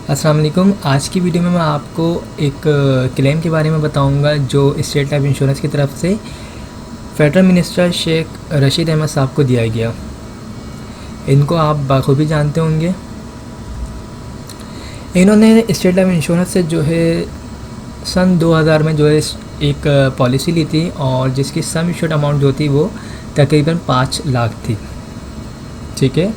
अस्सलाम वालेकुम। आज की वीडियो में मैं आपको एक क्लेम के बारे में बताऊंगा जो स्टेट लाइफ इंश्योरेंस की तरफ से फेडरल मिनिस्टर शेख रशीद अहमद साहब को दिया गया। इनको आप बखूबी जानते होंगे। इन्होंने स्टेट लाइफ इंश्योरेंस से जो है सन 2000 में जो है एक पॉलिसी ली थी और जिसकी सम इश्यूड अमाउंट जो थी वो तकरीबन 5 लाख थी। ठीक है।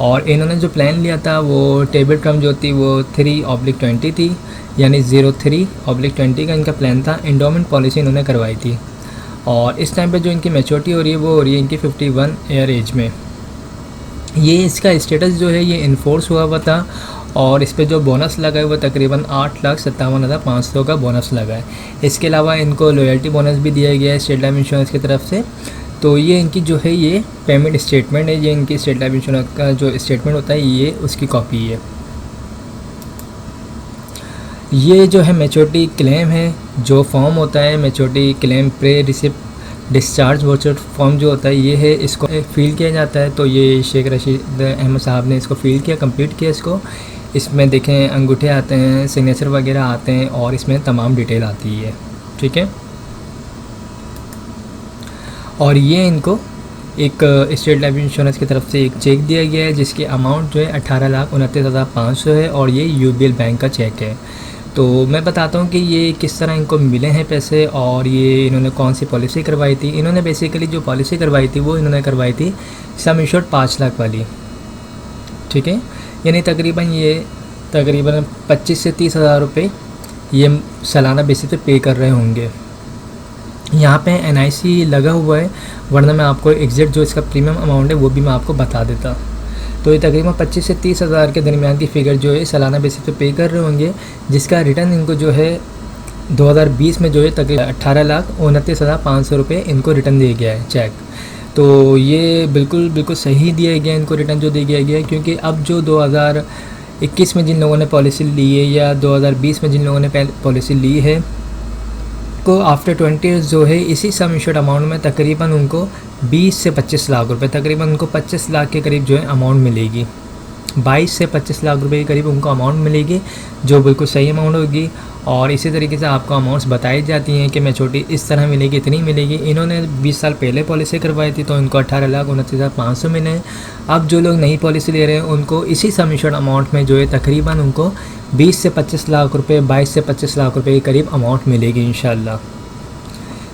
और इन्होंने जो प्लान लिया था वो टेबल टर्म जो थी वो 3/20 थी, यानी 03/20 का इनका प्लान था। इंडोमेंट पॉलिसी इन्होंने करवाई थी और इस टाइम पे जो इनकी मैच्योरिटी हो रही है वो हो रही है इनकी 51 ईयर एज में। ये इसका स्टेटस जो है ये इन्फोर्स हुआ हुआ था और इस पर जो बोनस लगा है वो तकरीबन 8,57,500 का बोनस लगा है। इसके अलावा इनको लॉयल्टी बोनस भी दिया गया है स्टेट लाइफ इंश्योरेंस की तरफ से। तो ये इनकी जो है ये पेमेंट स्टेटमेंट है, ये इनकी स्टेट लाइफ इंश्योरेंस का जो स्टेटमेंट होता है ये उसकी कॉपी है। ये जो है मैच्योरिटी क्लेम है, जो फॉर्म होता है maturity claim pre receipt discharge voucher form जो होता है ये है, इसको फिल किया जाता है। तो ये शेख रशीद अहमद साहब ने इसको फिल किया, कंप्लीट किया इसको। इसमें देखें अंगूठे आते हैं, सिग्नेचर वगैरह आते हैं और इसमें तमाम डिटेल आती है। ठीक है। और ये इनको एक स्टेट लाइफ इंश्योरेंस की तरफ से एक चेक दिया गया है जिसकी अमाउंट जो है 18,29,500 है और ये यूबीएल बैंक का चेक है। तो मैं बताता हूँ कि ये किस तरह इनको मिले हैं पैसे और ये इन्होंने कौन सी पॉलिसी करवाई थी। इन्होंने बेसिकली जो पॉलिसी करवाई थी वो इन्होंने करवाई थी सम इश्योर्ड 5 लाख वाली। ठीक है। यानी तकरीबन 25 से 30 हज़ार रुपये ये सालाना बेसिस पे पे कर रहे होंगे। यहाँ पे एनआईसी लगा हुआ है, वरना मैं आपको एग्जैक्ट जो इसका प्रीमियम अमाउंट है वो भी मैं आपको बता देता। तो ये तकरीबन 25 से 30 हज़ार के दरमियान की फ़िगर जो है सालाना बेसिस पे पे कर रहे होंगे, जिसका रिटर्न इनको जो है 2020 में जो है तकरीबन 18,29,500 रुपये इनको रिटर्न दिया गया है चेक। तो ये बिल्कुल सही दिया गया इनको रिटर्न जो दिया गया है, क्योंकि अब जो 2021 में जिन लोगों ने पॉलिसी ली है या 2020 में जिन लोगों ने पॉलिसी ली है को आफ्टर 20 ईयर्स जो है इसी सम इश्यूड अमाउंट में तकरीबन उनको 20 से 25 लाख रुपए, तकरीबन उनको 25 लाख के करीब जो है अमाउंट मिलेगी। 22 से 25 लाख रुपए के करीब उनको अमाउंट मिलेगी, जो बिल्कुल सही अमाउंट होगी। और इसी तरीके से आपको अमाउंट्स बताई जाती हैं कि मैच्योरिटी इस तरह मिलेगी, इतनी मिलेगी। इन्होंने 20 साल पहले पॉलिसी करवाई थी तो इनको 18,29,500 मिले हैं। अब जो लोग नई पॉलिसी ले रहे हैं उनको इसी सम इश्यूड अमाउंट में जो है तकरीबन उनको 20 से 25 लाख रुपए, 22 से 25 लाख रुपए के करीब अमाउंट मिलेगी इंशाल्लाह।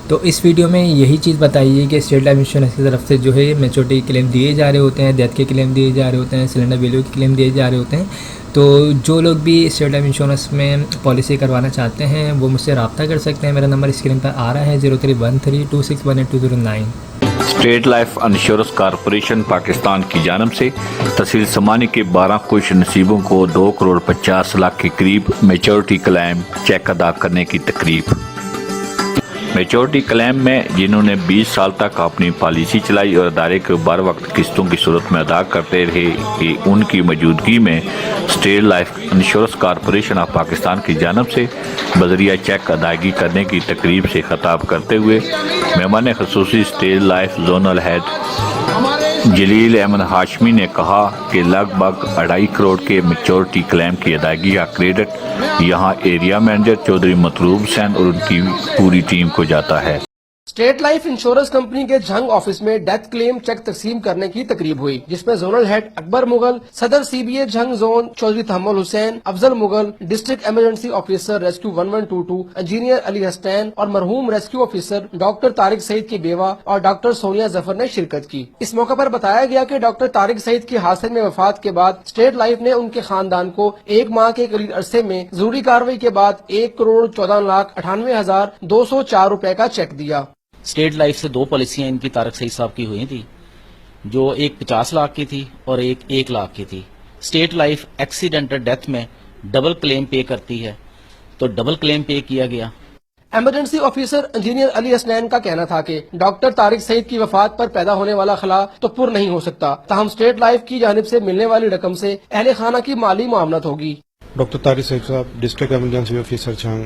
तो इस वीडियो में यही चीज़ बताइए कि स्टेट लाइफ इंश्योरेंस की तरफ से जो है मैच्योरिटी क्लेम दिए जा रहे होते हैं, डेथ के क्लेम दिए जा रहे होते हैं, सिलेंडर वैल्यू के क्लेम दिए जा रहे होते हैं। तो जो लोग भी स्टेट लाइफ इंश्योरेंस में पॉलिसी करवाना चाहते हैं वो मुझसे रब्ता कर सकते हैं। मेरा नंबर स्क्रीन पर आ रहा है 0313261829। State life insurance corporation Pakistan की जानब से तहसील समानी के 12 खुश नसीबों को 2,50,00,000 के करीब मैच्योरिटी क्लेम चेक अदा करने की तकरीब। मैच्योरिटी क्लेम में जिन्होंने 20 साल तक अपनी पॉलिसी चलाई और अदारे को बर वक्त किस्तों की सूरत में अदा करते रहे कि उनकी मौजूदगी में state life insurance corporation of Pakistan की जानब से बजरिया चेक अदायगी करने की तकरीब से खिताब करते हुए मेहमान खसूसी स्टेट लाइफ जोनल हेड जलील अहमद हाशमी ने कहा कि लगभग 2.5 करोड़ के मैच्योरिटी क्लेम की अदायगी का क्रेडिट यहाँ एरिया मैनेजर चौधरी मतलूब हुसैन और उनकी पूरी टीम को जाता है। स्टेट लाइफ इंश्योरेंस कंपनी के झंग ऑफिस में डेथ क्लेम चेक तकसीम करने की तकरीब हुई, जिसमें जोनल हेड अकबर मुगल, सदर CBA Jhang zone Chaudhry Tahammul Hussain, Afzal Mughal, district emergency officer rescue 1122, engineer Ali Hasnain और मरहूम rescue officer doctor Tariq Saeed की बेवा और डॉक्टर सोनिया जफर ने शिरकत की। इस मौके पर बताया गया कि डॉक्टर तारिक सईद की हादसे में वफात के बाद स्टेट लाइफ ने उनके खानदान को 1 माह के करीब अरसे में जरूरी कार्रवाई के बाद 1,14,98,204 रुपए का चेक दिया। स्टेट लाइफ से 2 पॉलिसियां इनकी तारिक सईद साहब की हुई थी, जो एक 50 लाख की थी और एक 1 लाख की थी। स्टेट लाइफ एक्सीडेंटल डेथ में डबल क्लेम पे करती है, तो डबल क्लेम पे किया गया। Emergency officer engineer Ali Hasnain का कहना था कि डॉक्टर तारिक सईद की वफात पर पैदा होने वाला खला तो पुर नहीं हो सकता, ताहम स्टेट लाइफ की जानिब से मिलने वाली रकम से अहले खाना की माली मामलत होगी। डॉक्टर तारिक सईद साहब डिस्ट्रिक्ट इमरजेंसी ऑफिसर छंग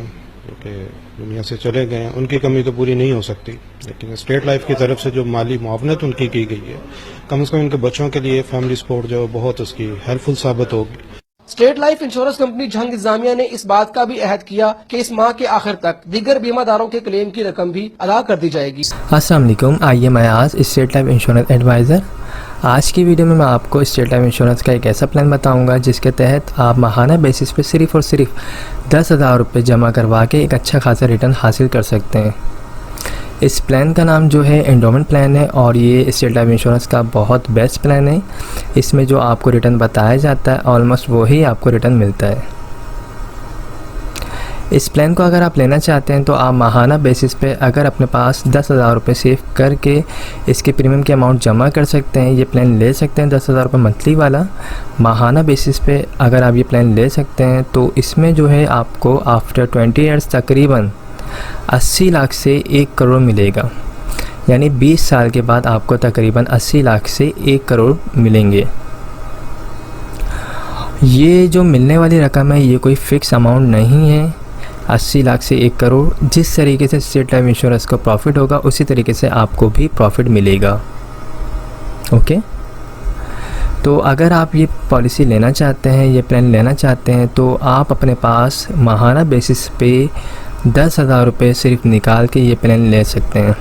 के दुनिया से चले गए हैं, उनकी कमी तो पूरी नहीं हो सकती, लेकिन स्टेट लाइफ की तरफ से जो माली मुआवनत उनकी की गई है कम से कम उनके बच्चों के लिए फैमिली सपोर्ट जो बहुत उसकी हेल्पफुल साबित होगी। State life insurance company Jhang इंतजामिया ने इस बात का भी अहद किया कि इस माह के आखिर तक दीगर बीमादारों के क्लेम की रकम भी अदा कर दी जाएगी। अस्सलाम वालेकुम, आइए मैं आज स्टेट लाइफ इंश्योरेंस एडवाइज़र। आज की वीडियो में मैं आपको स्टेट लाइफ इंश्योरेंस का एक ऐसा प्लान बताऊंगा जिसके तहत आप माहाना बेसिस पे सिर्फ़ और सिर्फ 10,000 रुपये जमा करवा के एक अच्छा खासा रिटर्न हासिल कर सकते हैं। इस प्लान का नाम जो है एंडोमेंट प्लान है और ये स्टेट लाइफ इंश्योरेंस का बहुत बेस्ट प्लान है। इसमें जो आपको रिटर्न बताया जाता है ऑलमोस्ट वही आपको रिटर्न मिलता है। इस प्लान को अगर आप लेना चाहते हैं तो आप माहाना बेसिस पे अगर अपने पास 10,000 रुपये सेव करके इसके प्रीमियम के अमाउंट जमा कर सकते हैं, ये प्लान ले सकते हैं। 10,000 रुपये मंथली वाला माहाना बेसिस पे अगर आप ये प्लान ले सकते हैं तो इसमें जो है आपको आफ्टर 20 ईयर्स तकरीबन 80 लाख से 1 करोड़ मिलेगा। यानी 20 साल के बाद आपको तकरीबन 80 लाख से 1 करोड़ मिलेंगे। ये जो मिलने वाली रकम है ये कोई फ़िक्स अमाउंट नहीं है। 80 लाख से 1 करोड़ जिस तरीके से स्टेट लाइफ इंश्योरेंस को प्रॉफिट होगा उसी तरीके से आपको भी प्रॉफिट मिलेगा। ओके, तो अगर आप ये पॉलिसी लेना चाहते हैं, ये प्लान लेना चाहते हैं तो आप अपने पास माहाना बेसिस पे 10,000 रुपये सिर्फ निकाल के ये प्लान ले सकते हैं।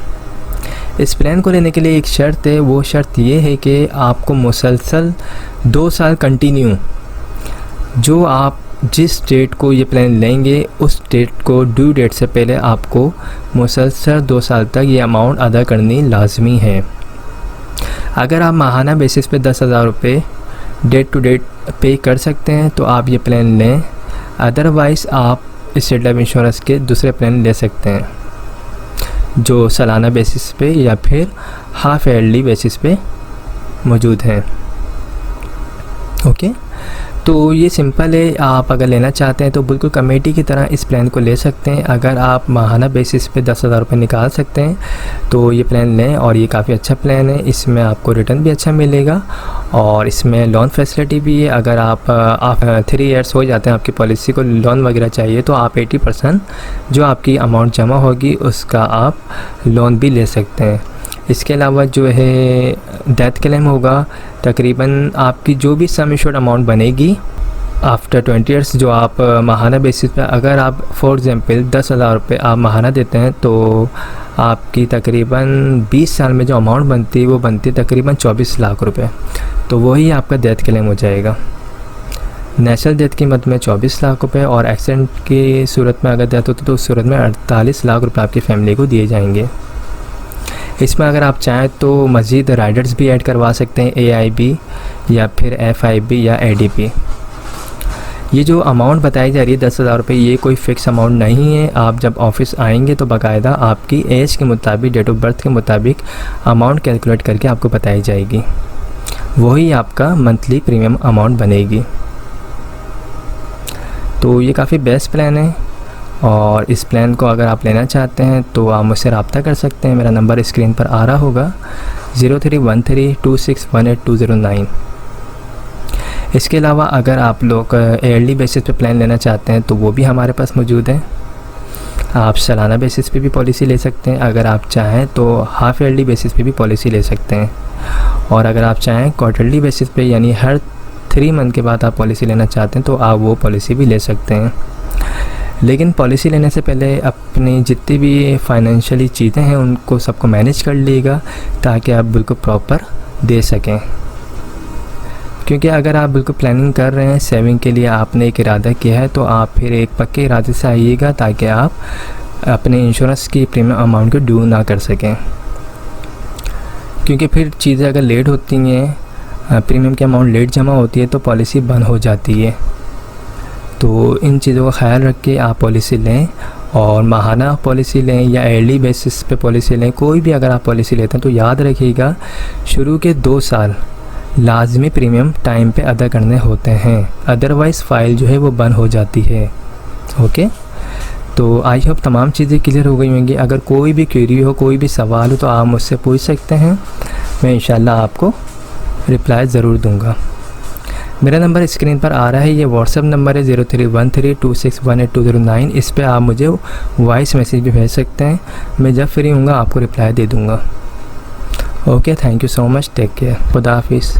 इस प्लान को लेने के लिए एक शर्त है, वो शर्त ये है कि आपको मुसलसल 2 साल कंटिन्यू जो आप जिस डेट को ये प्लान लेंगे उस डेट को ड्यू डेट से पहले आपको मुसलसल 2 साल तक ये अमाउंट अदा करनी लाजमी है। अगर आप माहाना बेसिस पे 10,000 रुपये डेट टू डेट पे कर सकते हैं तो आप ये प्लान लें, अदरवाइज़ आप स्टेट लाइफ इंश्योरेंस के दूसरे प्लान ले सकते हैं जो सालाना बेसिस पे या फिर हाफ ईयरली बेसिस पे मौजूद हैं। ओके, तो ये सिंपल है। आप अगर लेना चाहते हैं तो बिल्कुल कमेटी की तरह इस प्लान को ले सकते हैं। अगर आप माहाना बेसिस पे 10,000 रुपये निकाल सकते हैं तो ये प्लान लें और ये काफ़ी अच्छा प्लान है। इसमें आपको रिटर्न भी अच्छा मिलेगा और इसमें लोन फैसिलिटी भी है। अगर आप 3 ईयर्स हो जाते हैं आपकी पॉलिसी को लोन वगैरह चाहिए तो आप 80% जो आपकी अमाउंट जमा होगी उसका आप लोन भी ले सकते हैं। इसके अलावा जो है डेथ क्लेम होगा, तकरीबन आपकी जो भी सम एश्योर्ड अमाउंट बनेगी आफ्टर 20 ईयर्स जो आप माहाना बेसिस पे अगर आप फॉर एग्जांपल 10,000 रुपये आप माहाना देते हैं तो आपकी तकरीबन 20 साल में जो अमाउंट बनती है वो बनती है तकरीबन 24 लाख रुपए। तो वही आपका डेथ क्लेम हो जाएगा। नेशनल डेथ की मद में 24 लाख रुपए और एक्सीडेंट की सूरत में अगर डेथ होती तो उस सूरत में 48 लाख रुपए आपकी फैमिली को दिए जाएंगे। इसमें अगर आप चाहें तो मज़ीद राइडर्स भी ऐड करवा सकते हैं, AIB या फिर FIB या ADP। ये जो अमाउंट बताई जा रही है 10,000 रुपये ये कोई फ़िक्स अमाउंट नहीं है। आप जब ऑफिस आएंगे तो बाकायदा आपकी एज के मुताबिक, डेट ऑफ बर्थ के मुताबिक अमाउंट कैलकुलेट करके आपको बताई जाएगी, वही आपका मंथली प्रीमियम अमाउंट बनेगी। तो ये काफ़ी बेस्ट प्लान है और इस प्लान को अगर आप लेना चाहते हैं तो आप मुझसे रब्ता कर सकते हैं। मेरा नंबर स्क्रीन पर आ रहा होगा 031326182009। इसके अलावा अगर आप लोग ईयरली बेसिस पे प्लान लेना चाहते हैं तो वो भी हमारे पास मौजूद है। आप सालाना बेसिस पे भी पॉलिसी ले सकते हैं, अगर आप चाहें तो हाफ ईयरली बेसिस पे भी पॉलिसी ले सकते हैं और अगर आप चाहें क्वार्टरली बेसिस पे यानी हर 3 मंथ के बाद आप पॉलिसी लेना चाहते हैं तो आप वो पॉलिसी भी ले सकते हैं। लेकिन पॉलिसी लेने से पहले अपनी जितनी भी फाइनेंशियली चीज़ें हैं उनको सबको मैनेज कर लीजिएगा ताकि आप बिल्कुल प्रॉपर दे सकें। क्योंकि अगर आप बिल्कुल प्लानिंग कर रहे हैं, सेविंग के लिए आपने एक इरादा किया है तो आप फिर एक पक्के इरादे से आइएगा ताकि आप अपने इंश्योरेंस की प्रीमियम अमाउंट को ड्यू ना कर सकें। क्योंकि फिर चीज़ें अगर लेट होती हैं, प्रीमियम की अमाउंट लेट जमा होती है तो पॉलिसी बंद हो जाती है। तो इन चीज़ों का ख्याल रख के आप पॉलिसी लें और माहाना पॉलिसी लें या ईयरली बेसिस पे पॉलिसी लें। कोई भी अगर आप पॉलिसी लेते हैं तो याद रखिएगा शुरू के 2 साल लाजमी प्रीमियम टाइम पे अदा करने होते हैं, अदरवाइज़ फ़ाइल जो है वो बंद हो जाती है। ओके, तो आई होप तमाम चीज़ें क्लियर हो गई होंगी। अगर कोई भी क्वेरी हो, कोई भी सवाल हो तो आप मुझसे पूछ सकते हैं, मैं इंशाल्लाह आपको रिप्लाई ज़रूर दूँगा। मेरा नंबर स्क्रीन पर आ रहा है, ये व्हाट्सएप नंबर है 031326182009। इस पे आप मुझे वॉइस मैसेज भी भेज सकते हैं, मैं जब फ्री हूँगा आपको रिप्लाई दे दूँगा। Okay, thank you so much, take care, खुदा हाफिज़।